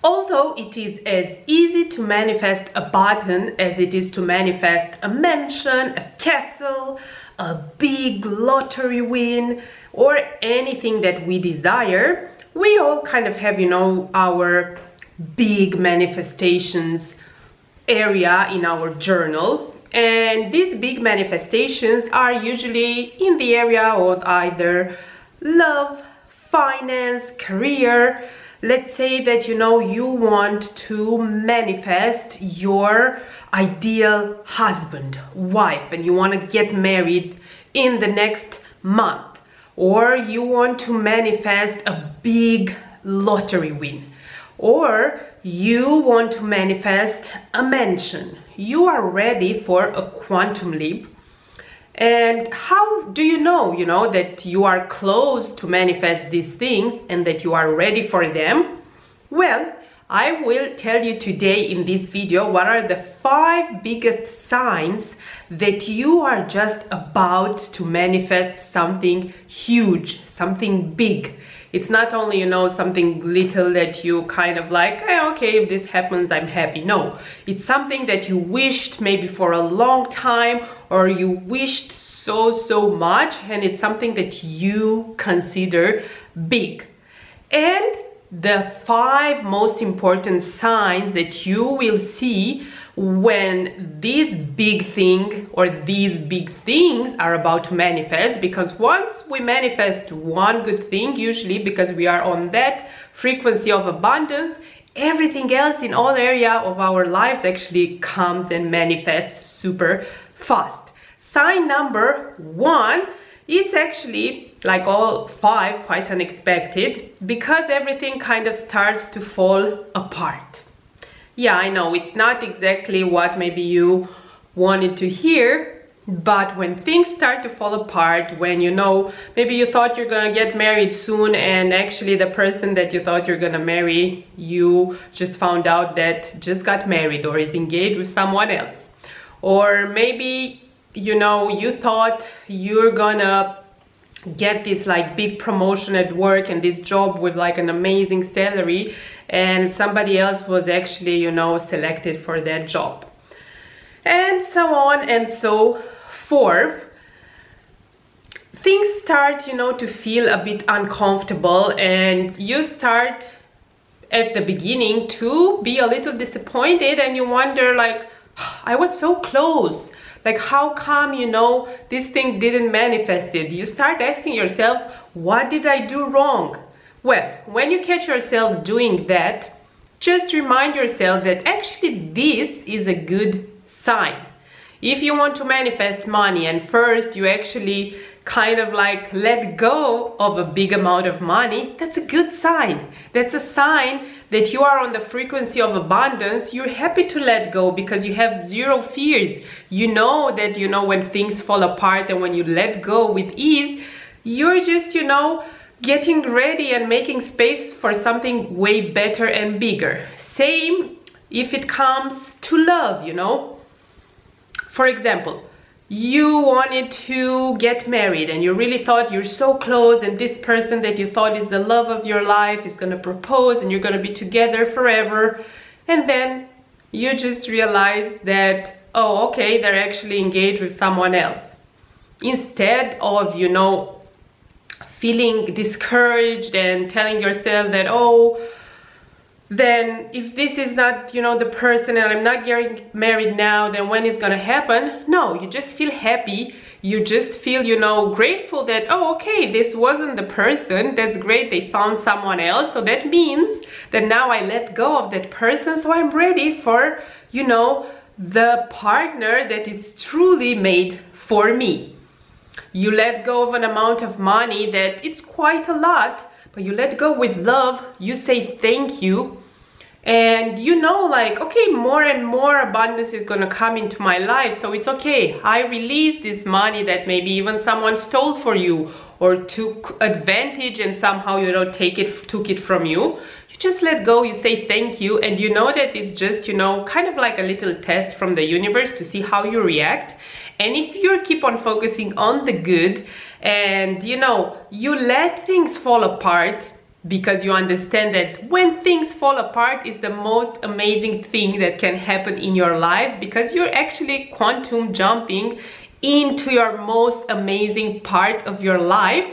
Although it is as easy to manifest a button as it is to manifest a mansion, a castle, a big lottery win, or anything that we desire, we all kind of have, our big manifestations area in our journal. And these big manifestations are usually in the area of either love, finance, career. Let's say that you want to manifest your ideal husband, wife, and you want to get married in the next month, or you want to manifest a big lottery win, or you want to manifest a mansion. You are ready for a quantum leap. And how do you know that you are close to manifest these things and that you are ready for them? Well, I will tell you today in this video what are the 5 biggest signs that you are just about to manifest something huge, something big. It's not only, something little that you kind of like, okay, if this happens, I'm happy. No, it's something that you wished maybe for a long time, or you wished so much, and it's something that you consider big. And the 5 most important signs that you will see when this big thing or these big things are about to manifest, because once we manifest one good thing, usually because we are on that frequency of abundance, everything else in all area of our lives actually comes and manifests super fast. Sign number 1, it's actually like all 5 quite unexpected, because everything kind of starts to fall apart. Yeah, I know it's not exactly what maybe you wanted to hear, but when things start to fall apart, when maybe you thought you're gonna get married soon, and actually the person that you thought you're gonna marry, you just found out that just got married or is engaged with someone else. Or maybe you thought you're gonna get this like big promotion at work and this job with like an amazing salary, and somebody else was actually selected for that job, and so on and so forth. Things start to feel a bit uncomfortable, and you start at the beginning to be a little disappointed, and you wonder like, I was so close. Like, how come, this thing didn't manifest it? You start asking yourself, what did I do wrong? Well, when you catch yourself doing that, just remind yourself that actually this is a good sign. If you want to manifest money and first you actually kind of like let go of a big amount of money, that's a good sign. That's a sign that you are on the frequency of abundance. You're happy to let go because you have zero fears. You know that, when things fall apart and when you let go with ease, you're just, getting ready and making space for something way better and bigger. Same if it comes to love, For example, you wanted to get married and you really thought you're so close, and this person that you thought is the love of your life is going to propose and you're going to be together forever, and then you just realize that, oh, okay, they're actually engaged with someone else. Instead of, feeling discouraged and telling yourself that, oh, then if this is not, the person and I'm not getting married now, then when is gonna happen? No, you just feel happy. You just feel, grateful that, oh, okay, this wasn't the person. That's great. They found someone else. So that means that now I let go of that person. So I'm ready for, the partner that is truly made for me. You let go of an amount of money that it's quite a lot, but you let go with love. You say thank you, and like, okay, more and more abundance is gonna come into my life, so it's okay. I release this money that maybe even someone stole for you or took advantage and somehow took it from you. You just let go, you say thank you, and that it's just kind of like a little test from the universe to see how you react. And if you keep on focusing on the good and you let things fall apart, because you understand that when things fall apart is the most amazing thing that can happen in your life, because you're actually quantum jumping into your most amazing part of your life.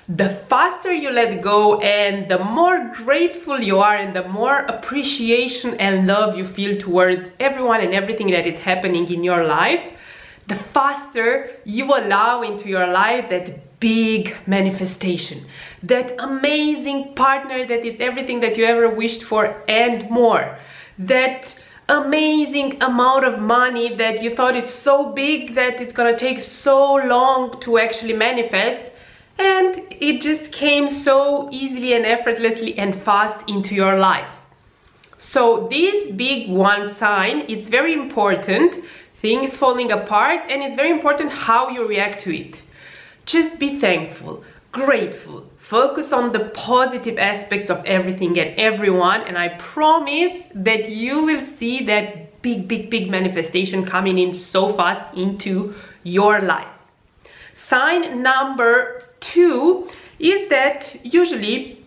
The faster you let go and the more grateful you are and the more appreciation and love you feel towards everyone and everything that is happening in your life, the faster you allow into your life that big manifestation, that amazing partner that is everything that you ever wished for and more, that amazing amount of money that you thought it's so big that it's gonna take so long to actually manifest, and it just came so easily and effortlessly and fast into your life. So this big one sign, it's very important, things falling apart, and it's very important how you react to it. Just be thankful, grateful, focus on the positive aspects of everything and everyone, and I promise that you will see that big manifestation coming in so fast into your life. Sign number 2 is that usually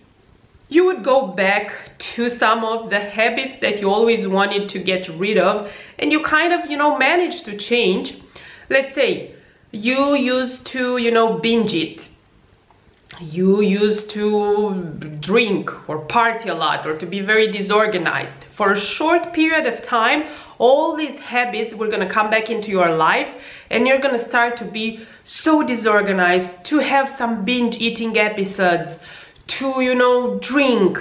you would go back to some of the habits that you always wanted to get rid of, and you kind of, managed to change. Let's say you used to, binge it. You used to drink or party a lot or to be very disorganized. For a short period of time, all these habits were going to come back into your life, and you're going to start to be so disorganized, to have some binge eating episodes, to, drink.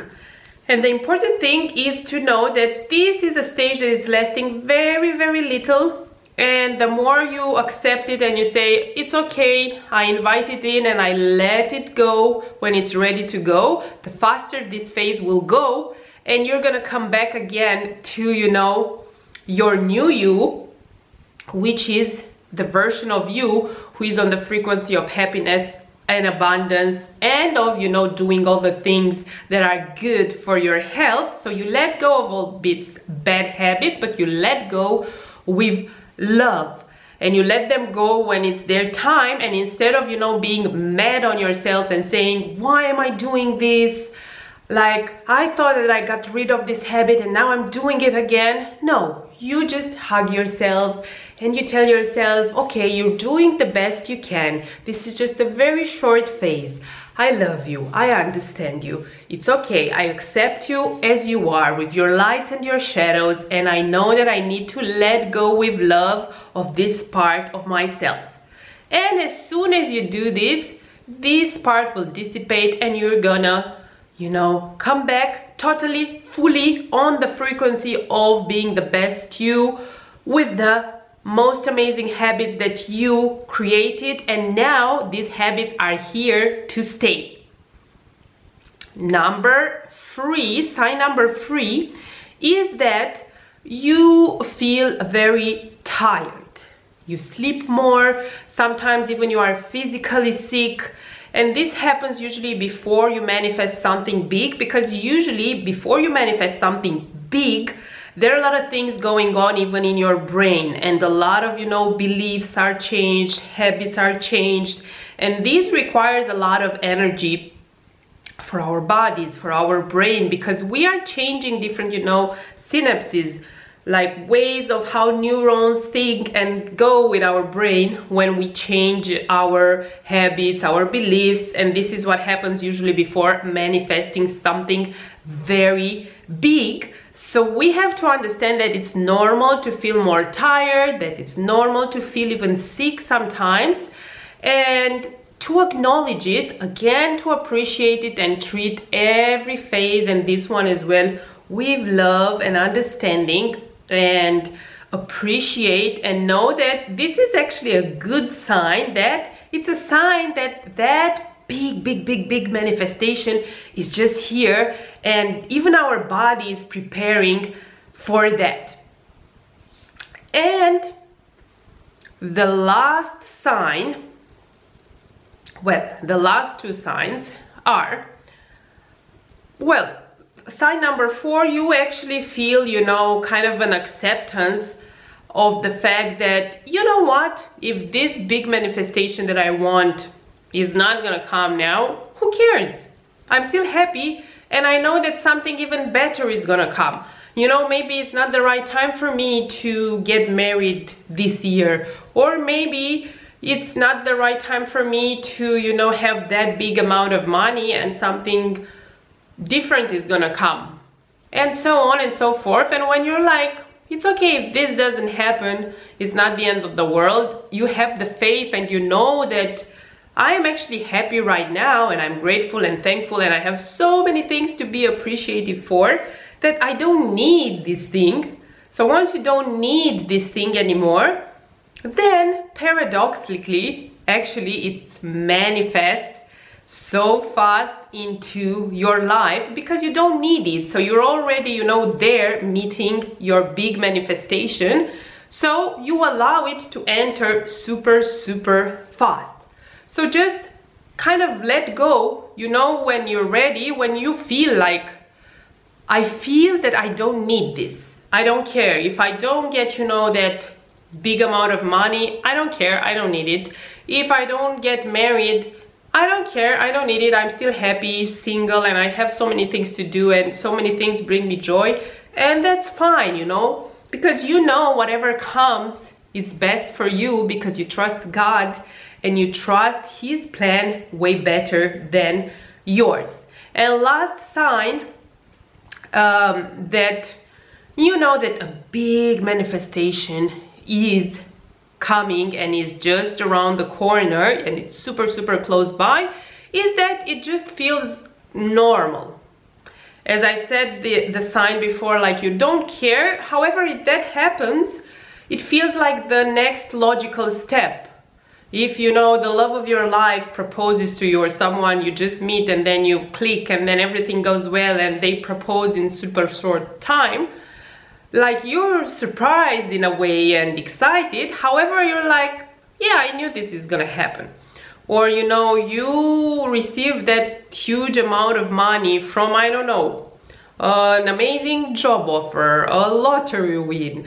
And the important thing is to know that this is a stage that is lasting very, very little. And the more you accept it and you say, it's okay, I invite it in and I let it go when it's ready to go, the faster this phase will go, and you're gonna come back again to, your new you, which is the version of you who is on the frequency of happiness and abundance and of, doing all the things that are good for your health. So you let go of all these bad habits, but you let go with love, and you let them go when it's their time. And instead of being mad on yourself and saying, why am I doing this, like I thought that I got rid of this habit and now I'm doing it again. No, you just hug yourself and you tell yourself, okay, you're doing the best you can, this is just a very short phase, I love you, I understand you, it's okay, I accept you as you are with your lights and your shadows, and I know that I need to let go with love of this part of myself. And as soon as you do this part will dissipate and you're gonna, come back totally, fully on the frequency of being the best you with the most amazing habits that you created, and now these habits are here to stay. Number 3, sign number 3 is that you feel very tired. You sleep more, sometimes even you are physically sick, and this happens usually before you manifest something big, because usually before you manifest something big, there are a lot of things going on even in your brain, and a lot of beliefs are changed, habits are changed, and this requires a lot of energy for our bodies, for our brain, because we are changing different synapses, like ways of how neurons think and go with our brain when we change our habits, our beliefs. And this is what happens usually before manifesting something very big. So we have to understand that it's normal to feel more tired, that it's normal to feel even sick sometimes, and to acknowledge it, again, to appreciate it and treat every phase, and this one as well, with love and understanding, and appreciate and know that this is actually a good sign, that it's a sign that big manifestation is just here, and even our body is preparing for that. And the last sign, well, the last 2 signs are, well, sign number 4, you actually feel, kind of an acceptance of the fact that, what, if this big manifestation that I want is not gonna come now, who cares? I'm still happy, and I know that something even better is gonna come. You know, maybe it's not the right time for me to get married this year, or maybe it's not the right time for me to, you know, have that big amount of money, and something different is gonna come, and so on and so forth. And when you're like, it's okay if this doesn't happen, it's not the end of the world, you have the faith and you know that I am actually happy right now, and I'm grateful and thankful, and I have so many things to be appreciative for, that I don't need this thing. So once you don't need this thing anymore, then paradoxically, actually it manifests so fast into your life because you don't need it. So you're already, you know, there meeting your big manifestation. So you allow it to enter super, super fast. So just kind of let go, you know, when you're ready, when you feel like, I feel that I don't need this. I don't care. If I don't get, you know, that big amount of money, I don't care. I don't need it. If I don't get married, I don't care. I don't need it. I'm still happy, single, and I have so many things to do, and so many things bring me joy. And that's fine, you know, because you know whatever comes is best for you, because you trust God and you trust His plan way better than yours. And last sign, that you know that a big manifestation is coming and is just around the corner, and it's super, super close by, is that it just feels normal. As I said, the sign before, like you don't care. However, if that happens, it feels like the next logical step. If, you know, the love of your life proposes to you, or someone you just meet and then you click and then everything goes well and they propose in super short time, like you're surprised in a way and excited. However, you're like, yeah, I knew this is gonna happen. Or, you know, you receive that huge amount of money from, I don't know, an amazing job offer, a lottery win,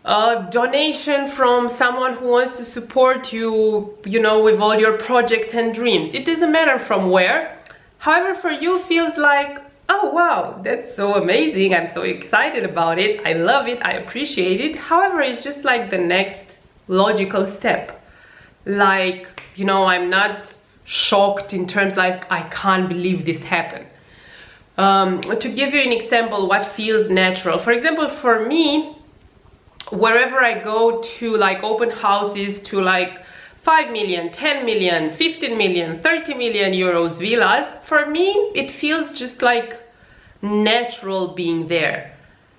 a donation from someone who wants to support you, you know, with all your projects and dreams. It doesn't matter from where. However, for you feels like, oh wow, that's so amazing. I'm so excited about it. I love it. I appreciate it. However, it's just like the next logical step. Like, you know, I'm not shocked in terms like, I can't believe this happened. To give you an example, what feels natural. For example, for me, wherever I go to, like open houses to like 5 million, 10 million, 15 million, 30 million euros villas, for me it feels just like natural being there.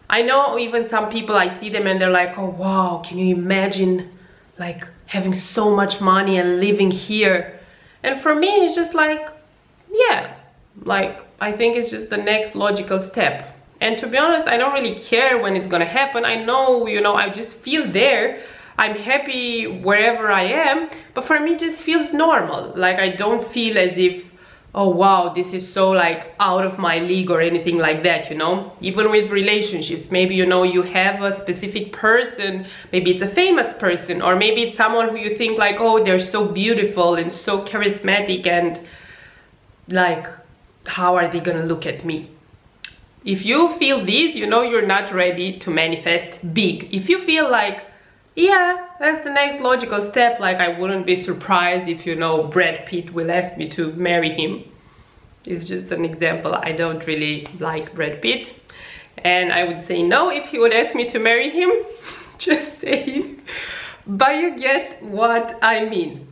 I know even some people, I see them and they're like, oh wow, can you imagine like having so much money and living here? And for me it's just like, yeah, like I think it's just the next logical step. And to be honest, I don't really care when it's gonna happen. I know, you know, I just feel there. I'm happy wherever I am, but for me it just feels normal. Like I don't feel as if, oh wow, this is so like out of my league or anything like that, you know. Even with relationships, maybe, you know, you have a specific person, maybe it's a famous person, or maybe it's someone who you think like, oh, they're so beautiful and so charismatic, and like, how are they gonna look at me? If you feel this, you know you're not ready to manifest big. If you feel like, yeah, that's the next logical step, like I wouldn't be surprised if, you know, Brad Pitt will ask me to marry him. It's just an example. I don't really like Brad Pitt. And I would say no if he would ask me to marry him. Just saying. But you get what I mean.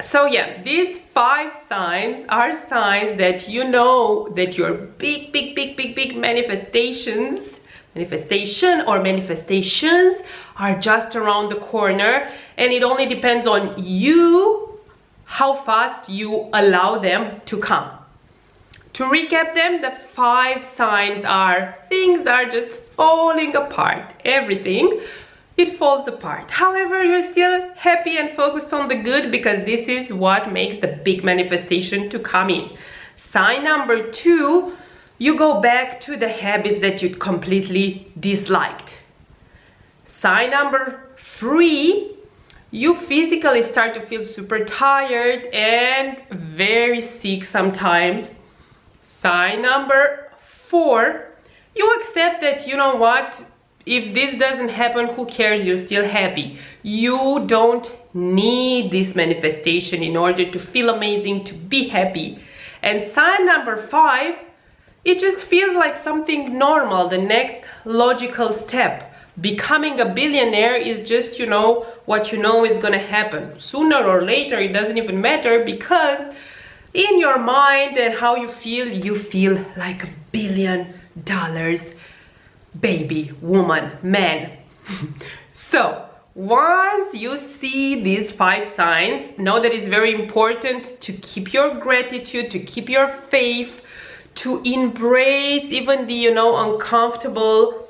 So yeah, these 5 signs are signs that you know that your big manifestation or manifestations are just around the corner, and it only depends on you how fast you allow them to come. To recap them, the 5 signs are things that are just falling apart. Everything, it falls apart. However, you're still happy and focused on the good, because this is what makes the big manifestation to come in. Sign number 2, you go back to the habits that you completely disliked. Sign number 3, you physically start to feel super tired and very sick sometimes. Sign number 4, you accept that, you know what, if this doesn't happen, who cares, you're still happy. You don't need this manifestation in order to feel amazing, to be happy. And sign number 5, it just feels like something normal, the next logical step. Becoming a billionaire is just, you know, what you know is gonna happen. Sooner or later, it doesn't even matter, because in your mind and how you feel like $1 billion baby, woman, man. So once you see these 5 signs, know that it's very important to keep your gratitude, to keep your faith, to embrace even the, you know, uncomfortable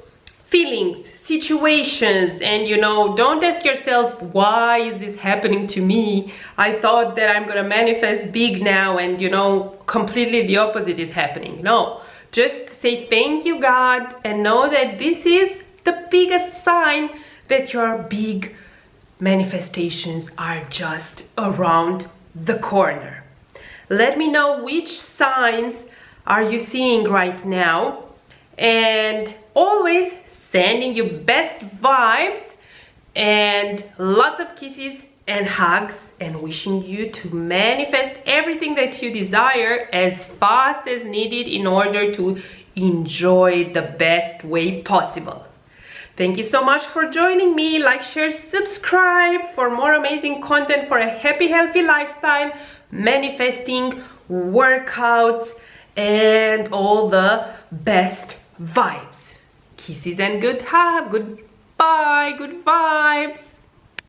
feelings, situations, and, you know, don't ask yourself, why is this happening to me? I thought that I'm gonna manifest big now, and, you know, completely the opposite is happening. No, just say thank you, God, and know that this is the biggest sign that your big manifestations are just around the corner. Let me know which signs are you seeing right now, and always sending you best vibes and lots of kisses and hugs, and wishing you to manifest everything that you desire as fast as needed in order to enjoy the best way possible. Thank you so much for joining me. Like, share, subscribe for more amazing content for a happy, healthy lifestyle, manifesting, workouts, and all the best vibes. Kisses and goodbye, good vibes.